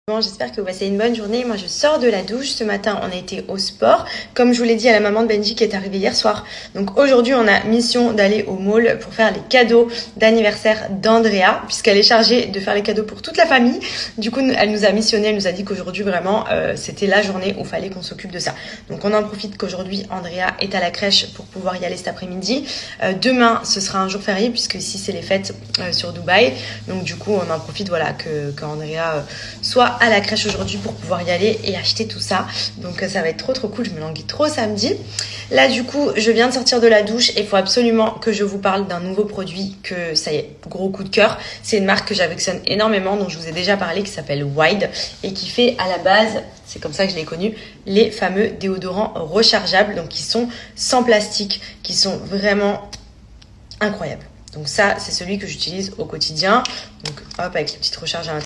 Bon, j'espère que vous passez une bonne journée. Moi, je sors de la douche. Ce matin, on a été au sport. Comme je vous l'ai dit à la maman de Benji qui est arrivée hier soir. Donc aujourd'hui, on a mission d'aller au mall pour faire les cadeaux d'anniversaire d'Andrea, puisqu'elle est chargée de faire les cadeaux pour toute la famille. Du coup, elle nous a missionné. Elle nous a dit qu'aujourd'hui, vraiment, c'était la journée où il fallait qu'on s'occupe de ça. Donc on en profite qu'aujourd'hui, Andrea est à la crèche pour pouvoir y aller cet après-midi. Demain, ce sera un jour férié, puisque ici, c'est les fêtes sur Dubaï. Donc du coup, on en profite, voilà, qu'Andrea soit à la crèche aujourd'hui pour pouvoir y aller et acheter tout ça. Donc ça va être trop cool, je me languis trop samedi. Là du coup, je viens de sortir de la douche et il faut absolument que je vous parle d'un nouveau produit que ça y est, gros coup de cœur. C'est une marque que j'affectionne énormément, dont je vous ai déjà parlé, qui s'appelle Wild et qui fait à la base, c'est comme ça que je l'ai connu, les fameux déodorants rechargeables, donc qui sont sans plastique, qui sont vraiment incroyables. Donc ça, c'est celui que j'utilise au quotidien. Donc hop, avec les petites recharges à l'intérieur.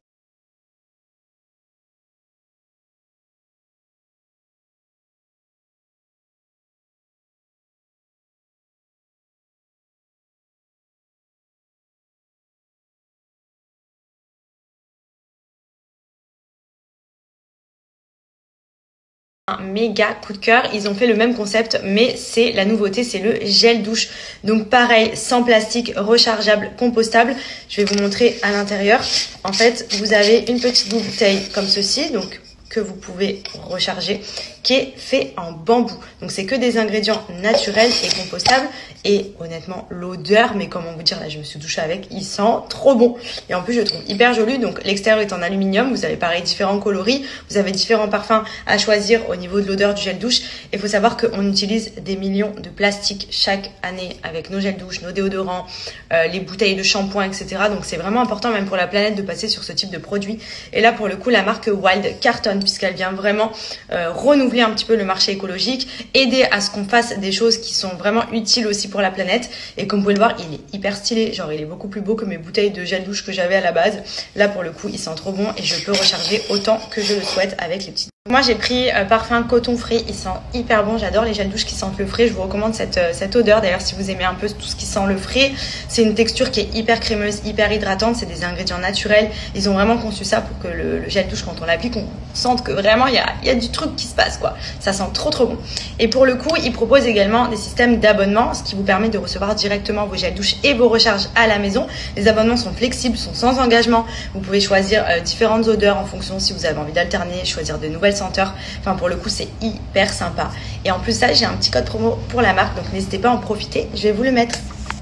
Un méga coup de cœur, ils ont fait le même concept mais c'est la nouveauté, c'est le gel douche. Donc pareil, sans plastique, rechargeable, compostable. Je vais vous montrer à l'intérieur. En fait, vous avez une petite bouteille comme ceci, donc que vous pouvez recharger, qui est fait en bambou. Donc c'est que des ingrédients naturels et compostables. Et honnêtement, l'odeur, mais comment vous dire, là je me suis douchée avec, il sent trop bon. Et en plus je le trouve hyper joli. Donc l'extérieur est en aluminium, vous avez pareil différents coloris, vous avez différents parfums à choisir au niveau de l'odeur du gel douche. Et il faut savoir qu'on utilise des millions de plastiques chaque année avec nos gels douche, nos déodorants, les bouteilles de shampoing, etc. Donc c'est vraiment important même pour la planète de passer sur ce type de produit. Et là pour le coup, la marque Wild cartonne puisqu'elle vient vraiment renouveler un petit peu le marché écologique, aider à ce qu'on fasse des choses qui sont vraiment utiles aussi pour la planète. Et comme vous pouvez le voir, il est hyper stylé, genre il est beaucoup plus beau que mes bouteilles de gel douche que j'avais à la base. Là pour le coup, il sent trop bon et je peux recharger autant que je le souhaite avec les petits. Moi j'ai pris parfum coton frais, il sent hyper bon, j'adore les gels douche qui sentent le frais, je vous recommande cette odeur. D'ailleurs si vous aimez un peu tout ce qui sent le frais, c'est une texture qui est hyper crémeuse, hyper hydratante, c'est des ingrédients naturels. Ils ont vraiment conçu ça pour que le gel douche, quand on l'applique, on sente que vraiment il y a du truc qui se passe quoi. Ça sent trop bon. Et pour le coup, ils proposent également des systèmes d'abonnement, ce qui vous permet de recevoir directement vos gels douche et vos recharges à la maison. Les abonnements sont flexibles, sont sans engagement. Vous pouvez choisir différentes odeurs en fonction si vous avez envie d'alterner, choisir de nouvelles senteurs. Enfin pour le coup c'est hyper sympa. Et en plus ça, j'ai un petit code promo pour la marque, donc n'hésitez pas à en profiter, je vais vous le mettre.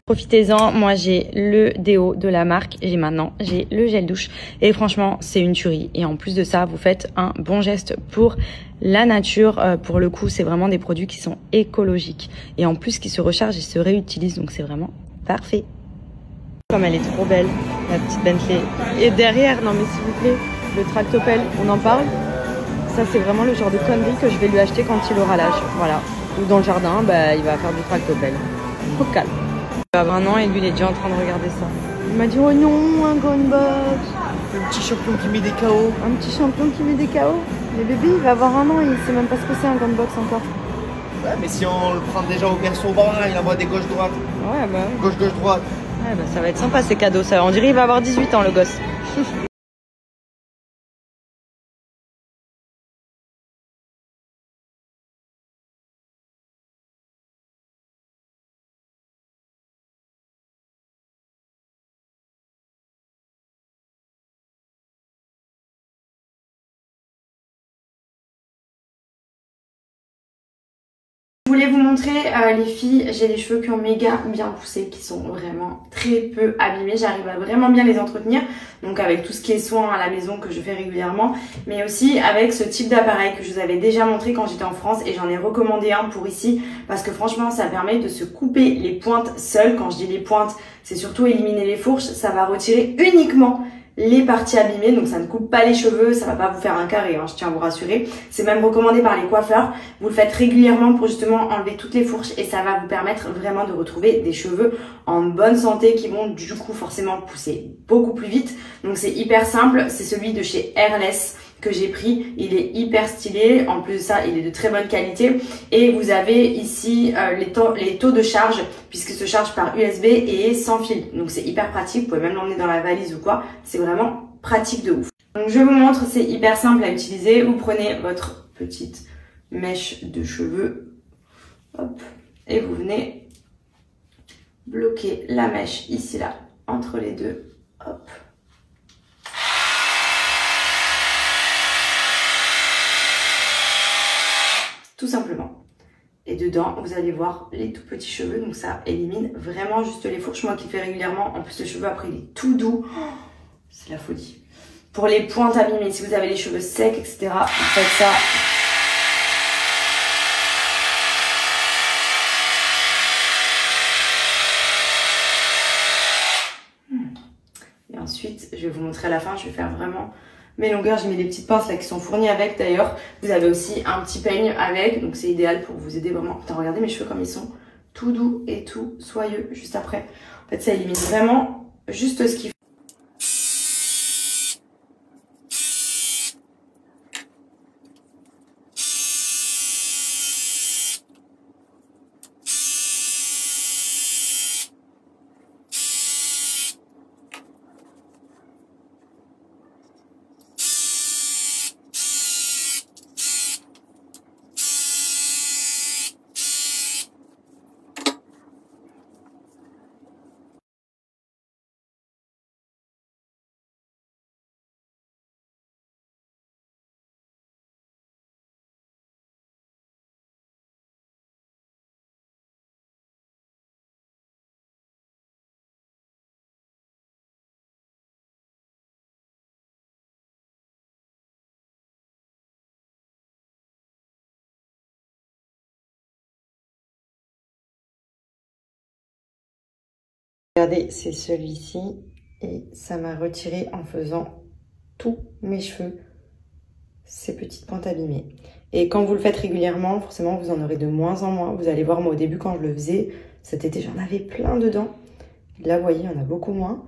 Profitez-en, moi j'ai le déo de la marque et maintenant j'ai le gel douche et franchement c'est une tuerie. Et en plus de ça, vous faites un bon geste pour la nature. Pour le coup c'est vraiment des produits qui sont écologiques et en plus qui se rechargent et se réutilisent, donc c'est vraiment parfait. Comme elle est trop belle, la petite Bentley. Et derrière, non mais s'il vous plaît, le tractopelle, on en parle. Ça c'est vraiment le genre de connerie que je vais lui acheter quand il aura l'âge, voilà. Ou dans le jardin, bah, il va faire du tractopelle. Trop calme. Il va avoir un an et lui il est déjà en train de regarder ça. Il m'a dit oh non, un gunbox. Un petit champion qui met des KO. Un petit champion qui met des KO. Le bébé il va avoir un an et il sait même pas ce que c'est un gunbox encore. Ouais mais si on le prend déjà au berceau bas, il envoie des gauche-droite. Ouais bah. Gauche-gauche-droite. Ouais bah ça va être sympa ces cadeaux ça. On dirait il va avoir 18 ans le gosse. Je voulais vous montrer les filles, j'ai les cheveux qui ont méga bien poussé, qui sont vraiment très peu abîmés, j'arrive à vraiment bien les entretenir, donc avec tout ce qui est soin à la maison que je fais régulièrement, mais aussi avec ce type d'appareil que je vous avais déjà montré quand j'étais en France et j'en ai recommandé un pour ici parce que franchement ça permet de se couper les pointes seules. Quand je dis les pointes, c'est surtout éliminer les fourches, ça va retirer uniquement les parties abîmées, donc ça ne coupe pas les cheveux, ça va pas vous faire un carré, hein, je tiens à vous rassurer. C'est même recommandé par les coiffeurs. Vous le faites régulièrement pour justement enlever toutes les fourches et ça va vous permettre vraiment de retrouver des cheveux en bonne santé qui vont du coup forcément pousser beaucoup plus vite. Donc c'est hyper simple, c'est celui de chez Airless que j'ai pris, il est hyper stylé, en plus de ça il est de très bonne qualité et vous avez ici les taux de charge puisque se charge par USB et sans fil, donc c'est hyper pratique, vous pouvez même l'emmener dans la valise ou quoi, c'est vraiment pratique de ouf. Donc je vous montre, c'est hyper simple à utiliser. Vous prenez votre petite mèche de cheveux, hop, et vous venez bloquer la mèche ici là, entre les deux, hop. Tout simplement. Et dedans, vous allez voir les tout petits cheveux, donc ça élimine vraiment juste les fourches. Moi qui le fais régulièrement, en plus le cheveu après il est tout doux, c'est la folie. Pour les pointes abîmées, si vous avez les cheveux secs, etc., vous faites ça. Et ensuite, je vais vous montrer à la fin, je vais faire vraiment mes longueurs. J'ai mis les petites pinces là qui sont fournies avec d'ailleurs. Vous avez aussi un petit peigne avec, donc c'est idéal pour vous aider vraiment. Putain, regardez mes cheveux comme ils sont tout doux et tout soyeux juste après. En fait, ça élimine vraiment juste ce qu'il faut. Regardez, c'est celui-ci et ça m'a retiré en faisant tous mes cheveux, ces petites pointes abîmées. Et quand vous le faites régulièrement, forcément vous en aurez de moins en moins. Vous allez voir, moi au début quand je le faisais, cet été j'en avais plein dedans. Là vous voyez, il y en a beaucoup moins.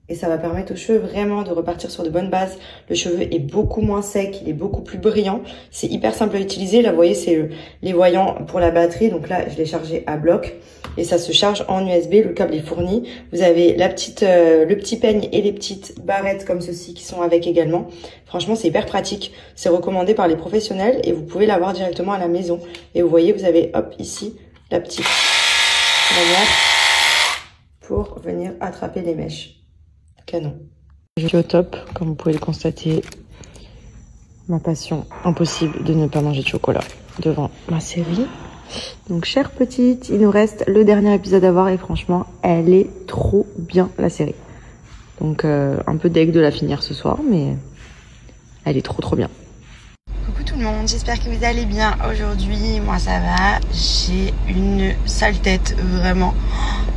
Et ça va permettre aux cheveux vraiment de repartir sur de bonnes bases. Le cheveu est beaucoup moins sec, il est beaucoup plus brillant. C'est hyper simple à utiliser. Là vous voyez, c'est les voyants pour la batterie. Donc là je l'ai chargé à bloc. Et ça se charge en USB, le câble est fourni. Vous avez la petite, le petit peigne et les petites barrettes comme ceci qui sont avec également. Franchement, c'est hyper pratique. C'est recommandé par les professionnels et vous pouvez l'avoir directement à la maison. Et vous voyez, vous avez hop ici la petite manière pour venir attraper les mèches. Canon. Je suis au top, comme vous pouvez le constater. Ma passion, impossible de ne pas manger de chocolat devant ma série. Donc chère petite, il nous reste le dernier épisode à voir et franchement elle est trop bien la série. Donc un peu deg de la finir ce soir mais elle est trop bien. Coucou tout le monde, j'espère que vous allez bien aujourd'hui. Moi ça va, j'ai une sale tête vraiment.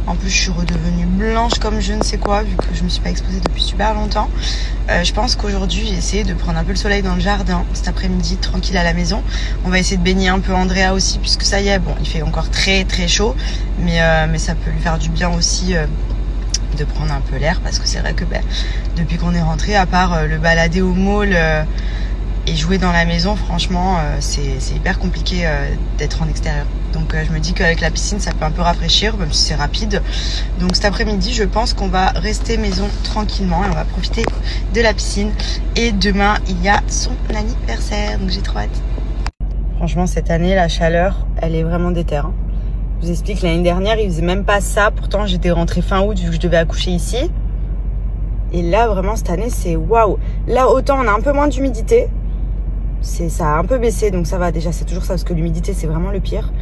En plus je suis redevenue blanche comme je ne sais quoi vu que je me suis pas exposée depuis super longtemps. Je pense qu'aujourd'hui j'ai essayé de prendre un peu le soleil dans le jardin cet après-midi tranquille à la maison. On va essayer de baigner un peu Andrea aussi puisque ça y est, bon il fait encore très chaud mais ça peut lui faire du bien aussi de prendre un peu l'air parce que c'est vrai que depuis qu'on est rentré, à part le balader au mall et jouer dans la maison, franchement c'est hyper compliqué d'être en extérieur. Donc je me dis qu'avec la piscine ça peut un peu rafraîchir même si c'est rapide. Donc cet après-midi je pense qu'on va rester maison tranquillement et on va profiter de la piscine. Et demain il y a son anniversaire donc j'ai trop hâte. Franchement cette année la chaleur elle est vraiment déter. Je vous explique, l'année dernière il faisait même pas ça. Pourtant j'étais rentrée fin août vu que je devais accoucher ici. Et là vraiment cette année c'est waouh. Là autant on a un peu moins d'humidité. Ça a un peu baissé donc ça va déjà, c'est toujours ça parce que l'humidité c'est vraiment le pire.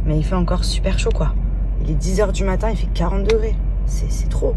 Mais il fait encore super chaud quoi. Il est 10 h du matin, il fait 40 degrés. C'est trop.